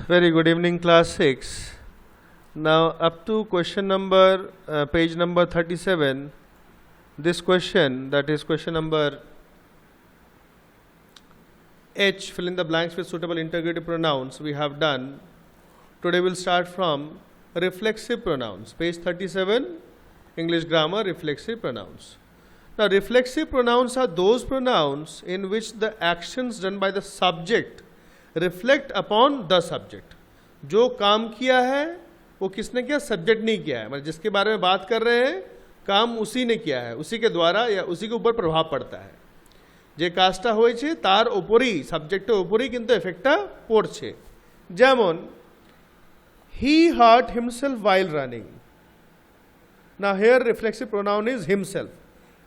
Very good evening, class 6. Now, up to question number, page number 37, this question, that is question number H, fill in the blanks with suitable interrogative pronouns, we have done. Today we'll start from reflexive pronouns, page 37, English grammar, reflexive pronouns. Now, reflexive pronouns are those pronouns in which the actions done by the subject reflect upon the subject. जो काम किया है वो किसने किया? Subject नहीं किया है, मतलब जिसके बारे में बात कर रहे हैं काम उसी ने किया है, उसी के द्वारा या उसी के ऊपर प्रभाव पड़ता है। যে কাজটা হয়েছে তার উপরই, সাবজেক্টের উপরই কিন্তু এফেক্টটা পড়ছে। যেমন he hurt himself while running. Now here reflexive pronoun is himself.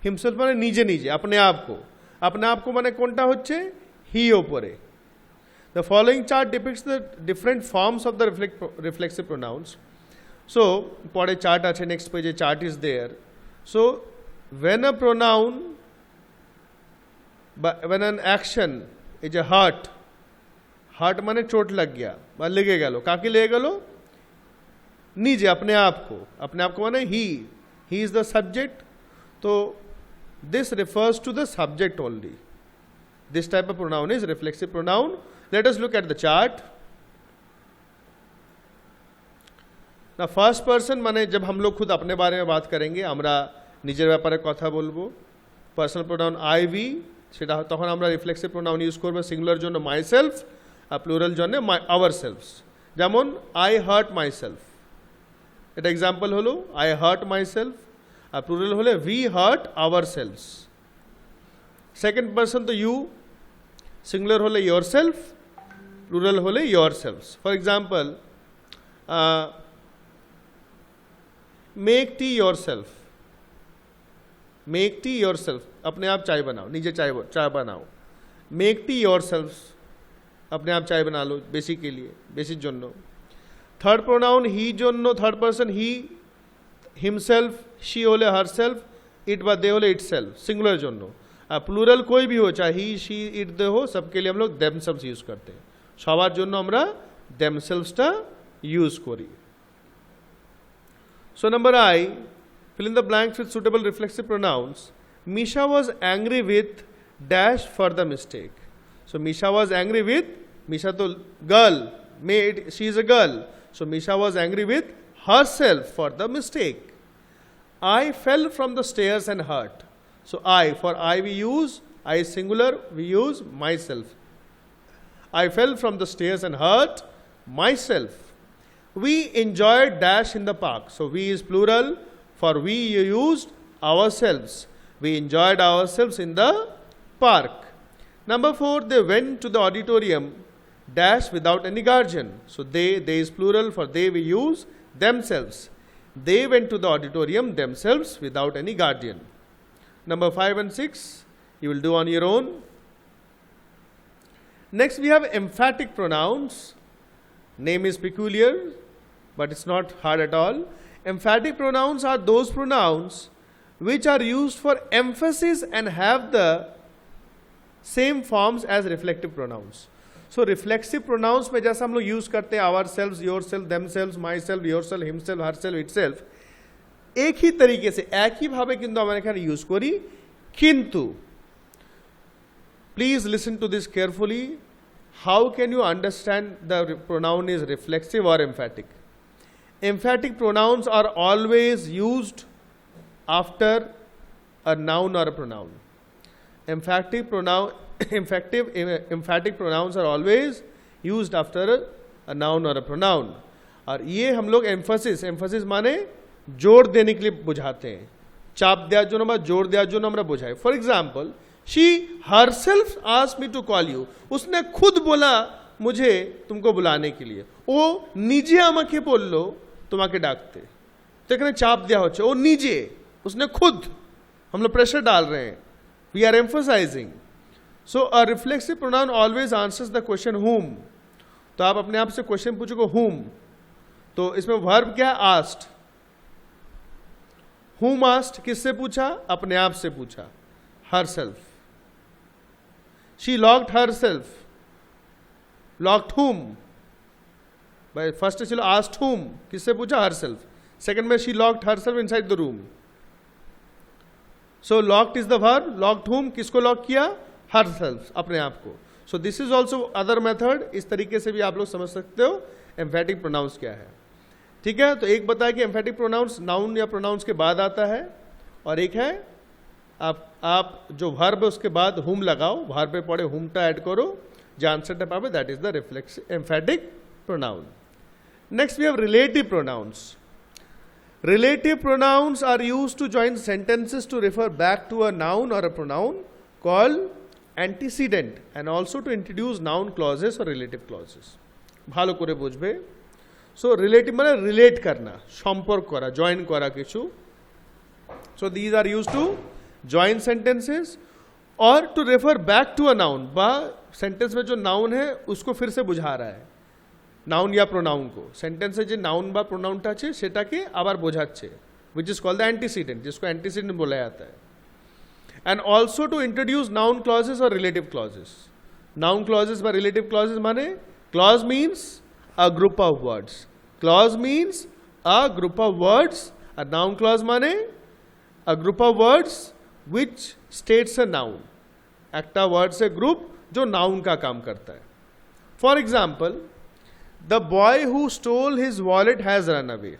Himself মানে নিজে নিজে, अपने आप को মানে কোনটা হচ্ছে? he ওপরে। The following chart depicts the different forms of the reflexive pronouns. So পরে chart আছে, next page a chart is there. So when a pronoun, when an action is a hurt, hurt মানে চোট लग गया বা লেগে গেল, কাকে লেগে গেল? নিজে, अपने आप को माने he is the subject. तो this refers to the subject only. This type of pronoun is reflexive pronoun. Let us look at the chart. Now first person माने जब हम लोग खुद अपने बारे में बात करेंगे, আমরা নিজের ব্যাপারে কথা বলবো। Personal pronoun I we, সেটা তখন আমরা রিফ্লেক্সিভ প্রোনাউন ইউজ করব সিঙ্গুলার জন্য মাইসেলফ আর প্লুরাল জন্য আওয়ারসেলভস। যেমন আই হার্ট মাইসেলফ, এটা এক্সাম্পল হলো আই হার্ট মাইসেলফ, আর প্লুরাল হলে we hurt ourselves. Second person তো ইউ, সিঙ্গুলার হলে ইয়োরসেলফ, প্লুরাল হলে yourselves. For example make tea yourself, make tea your self, अपने आप चाय बनाओ, नीचे चाय बनाओ। मेक टी योर सेल्फ, अपने आप चाय बना लो, बेसिक के लिए, बेसिक जन्नो। थर्ड प्रोनाउन ही जन्नो, थर्ड पर्सन ही, हिमसेल्फ, शी होले हर सेल्फ, इट बा दे होले इट सेल्फ, सिंगुलर जन्नो। प्लूरल कोई भी हो, चाहे ही शी इट दे हो, सबके लिए हम लोग देमसेल्व्स यूज करते हैं। सबार जन्नो हमरा देमसेल्व्सटा यूज करी। So number I, fill in the blanks with suitable reflexive pronouns. Misha was angry with dash for the mistake. So Misha was angry with, Misha to girl, maid, she is a girl. So Misha was angry with herself for the mistake. I fell from the stairs and hurt. So I, for I we use, I is singular, we use myself. I fell from the stairs and hurt myself. We enjoyed dash in the park. So we is plural, for we used ourselves. We enjoyed ourselves in the park. Number 4, they went to the auditorium dash without any guardian. So they is plural, for they we use themselves. They went to the auditorium themselves without any guardian. Number 5 and 6, you will do on your own. Next we have emphatic pronouns. Name is peculiar, but it's not hard at all. Emphatic pronouns are those pronouns which are used for emphasis and have the same forms as reflective pronouns. So reflexive pronouns में जैसा हम लोग use करते हैं ourselves, yourself, themselves, myself, yourself, himself, herself, itself, एक ही तरीके से एक ही भावे किंतु हमारे एखाने यूज करी। किंतु please listen to this carefully. How can you understand the pronoun is reflexive or emphatic? Emphatic pronouns are always used after a noun or a pronoun. Emphatic pronouns are always used after a noun or a pronoun. और ये हम लोग emphasis माने जोर देने के लिए बुझाते हैं। चाप दिया जो ना, जोर दिया जो ना, हमरा बुझाए। For example, she herself asked me to call you. उसने खुद बोला मुझे तुमको बुलाने के लिए। वो निजे আমাকে বললো তোমাকে ডাকতে, तो এখানে চাপ দেওয়া হচ্ছে, ও নিজে, उसने खुद, हम लोग प्रेशर डाल रहे हैं, we are emphasizing. So a reflexive pronoun always answers the question whom. तो आप अपने आप से क्वेश्चन पूछोगे whom, तो इसमें वर्ब क्या है? asked. whom asked, किससे पूछा? अपने आप से पूछा, herself. she locked herself, locked whom? भाई फर्स्ट चलो आस्क्ड whom, किससे पूछा, herself. सेकंड में she locked herself inside the room. So locked is the verb, locked whom, किसको लॉक किया, herself, अपने आप को. So this is also other method. इस तरीके से भी आप लोग समझ सकते हो emphatic pronouns क्या है. ठीक है, तो एक बताया कि emphatic pronouns noun या pronouns के बाद आता है, और एक है आप जो verb है उसके बाद whom लगाओ, verb पे पड़े whom टा ऐड करो, जो आंसर टा पावे, that is the reflexive emphatic pronoun. Next we have relative pronouns. Relative pronouns are used to join sentences to refer back to a noun or a pronoun called antecedent, and also to introduce noun clauses or relative clauses. ভালো করে বুঝবে. So relative মানে relate करना, সম্পর্ক করা, join করা কিছু. So these are used to join sentences or to refer back to a noun. বা sentence में जो noun है उसको फिर से बुझा रहा है, নাউন या প্রোনাউন को. সেন্টেন্সে যে নাউন বা প্রোনাউনটা আছে সেটাকে আবার বোঝাচ্ছে, which is called the antecedent, जिसको antecedent बोला जाता है. And also to introduce noun clauses or relative clauses. Noun clauses by relative clauses माने clause means a group of words. Clause means a group of words. A noun clause माने a group of words which states a noun. একটা word से group जो noun का काम करता है. For example, the boy who stole his wallet has run away.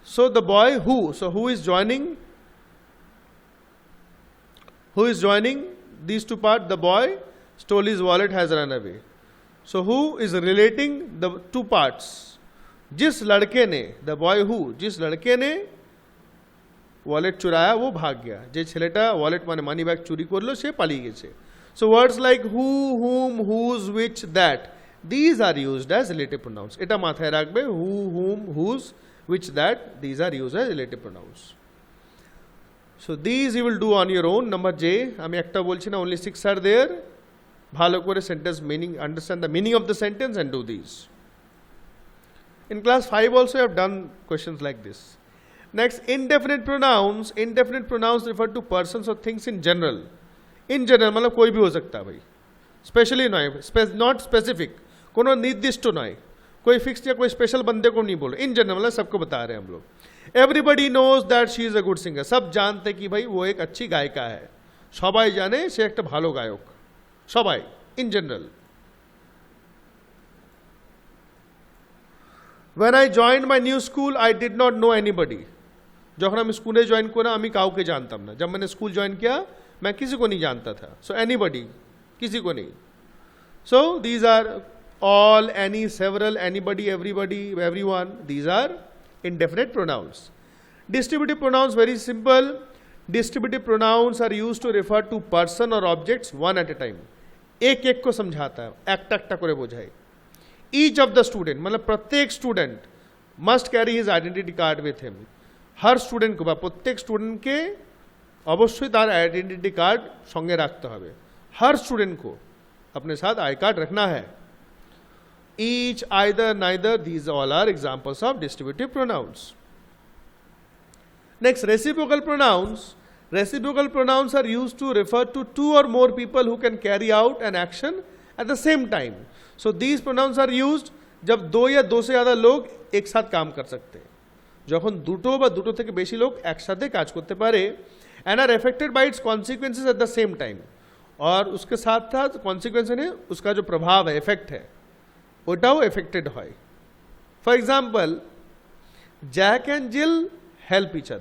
So the boy who, so who is joining these two parts? The boy stole his wallet has run away. So who is relating the two parts? जिस लड़के ने, the boy who, जिस लड़के ने wallet चुराया वो भाग गया, जे छेलेटा wallet माने मानी बैग चुरी करलो से पालिये गेछे. So words like who, whom, whose, which, that, these are used as relative pronouns. এটা মাথায় রাখবে, who, whom, whose, which, that, these are used as relative pronouns. So these you will do on your own. Number J, আমি একটা বলছি না, only 6 are there. ভালো করে sentence meaning, understand the meaning of the sentence and do these. In class 5 also I have done questions like this. Next, indefinite pronouns. Indefinite pronouns refer to persons or things in general. In general मतलब कोई भी हो सकता है भाई, specially not specific, कोनो निर्दिष्ट नয়, कोई फिक्स या कोई स्पेशल बंदे को नहीं बोलो. इन जनरल मतलब सबको बता रहे हैं हम लोग. Everybody knows that she is a good singer. सब जानते हैं कि भाई वो एक अच्छी गायिका है, সবাই জানে সে একটা ভালো গায়ক, সবাই, in general. When I joined my new school, I did not know anybody. যখন আমি স্কুলে জয়েন করা আমি কাউকে জানতাম না. जब मैंने स्कूल ज्वाइन किया मैं किसी को नहीं जानता था. सो एनीबडी, किसी को नहीं. So these are all, any, several, anybody, everybody, everyone. These are indefinite pronouns. Distributive pronouns, very simple. Distributive pronouns are used to refer to person or objects one at a time. एक एक को समझाता है, एकटा एकटा करे बोझाए. Each of the student, मतलब प्रत्येक student must carry his identity card with him. Her student को, प्रत्येक स्टूडेंट के অবশ্যই তার আইডেন্টিটি কার্ড সঙ্গে রাখতে হবে. हर स्टूडेंट को अपने साथ आई कार्ड रखना है. each, either, neither, these all are examples of distributive pronouns. Next, reciprocal pronouns. Reciprocal pronouns are used to refer to two or more people who can carry out an action at the same time. So these pronouns are used जब दो या दो से ज़्यादा लोग एक साथ काम कर सकते हैं, যখন দুটো বা দুটো থেকে বেশি লোক একসাথে কাজ করতে পারে, and are affected by its consequences at the same time. और उसके साथ साथ कॉन्सिक्वेंस है उसका जो प्रभाव है, इफेक्ट है, ওটাও affected হয়. For example, Jack and Jill help each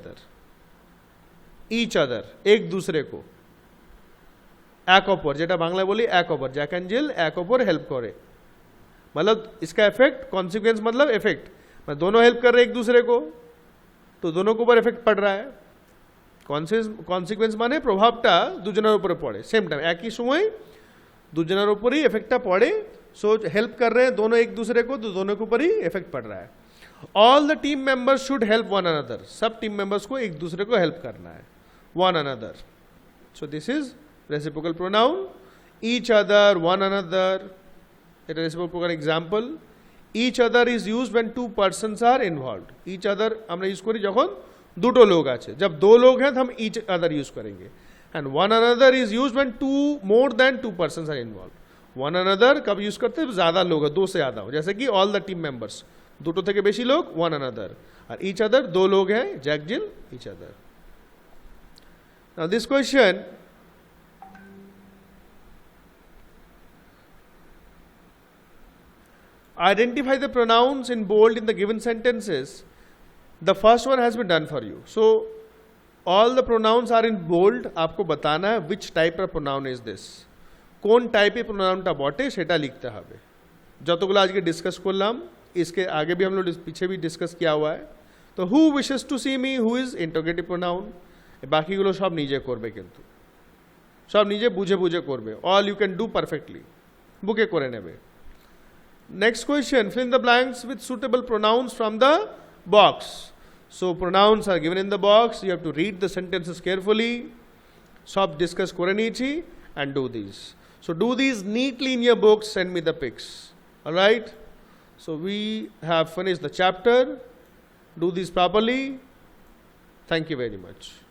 other, एक दूसरे को, এক অপর, যেটা বাংলায় বলি এক অপর, জ্যাক एंड जिल এক অপর हेल्प करे. मतलब इसका इफेक्ट, कॉन्सिक्वेंस मतलब इफेक्ट, मतलब दोनों हेल्प कर रहे एक दूसरे को, तो दोनों के ऊपर इफेक्ट पड़ रहा है. কনসিকুয়েন্স মানে প্রভাবটা দুজনের উপরে পড়ে সেম টাইম, একই সময় দুজনের উপরই এফেক্টটা পড়ে. सो हेल्प कर रहे हैं दोनों एक दूसरे को, तो दोनों के ऊपर ही इफेक्ट पड़ रहा है. All the team members should help one another. सब टीम मेंबर्स को एक दूसरे को हेल्प करना है, one another. So this is reciprocal pronoun. Each other, one another, এটা reciprocal example. Each other is used when two persons are involved. Each other আমরা use করি যখন দুটো লোক আছে. जब दो लोग हैं तो हम ईच अदर यूज करेंगे. And one another is used when two more than two persons are involved. One another कब यूज करते हैं? ज्यादा लोग, दो से ज्यादा हो, जैसे कि ऑल द टीम मेंबर्स, दुटो থেকে বেশি लोग, वन अनदर, और ईच अदर दो लोग हैं, जैक जिल each other. Now this question, identify the pronouns in bold in the given sentences. The first one has been done for you. So all the pronouns are in bold. आपको बताना है which type of pronoun is this. কোন টাইপের প্রোনাউনটা বটে সেটা লিখতে হবে. যতগুলো আজকে ডিসকাস করলাম, इसके आगे भी हम लोग पीछे भी डिस्कस किया हुआ है. तो who wishes to see me, who is interrogative pronoun, বাকিগুলো সব নিজে করবে, কিন্তু সব নিজে বুঝে বুঝে করবে. all you can do perfectly, বুকে করে নেবে. Next question, fill in the blanks with suitable pronouns from the box. So pronouns are given in the box. You have to read the sentences carefully. Sab discuss kore nichi and do these. So do these neatly in your books. Send me the pics. All right. So we have finished the chapter. Do these properly. Thank you very much.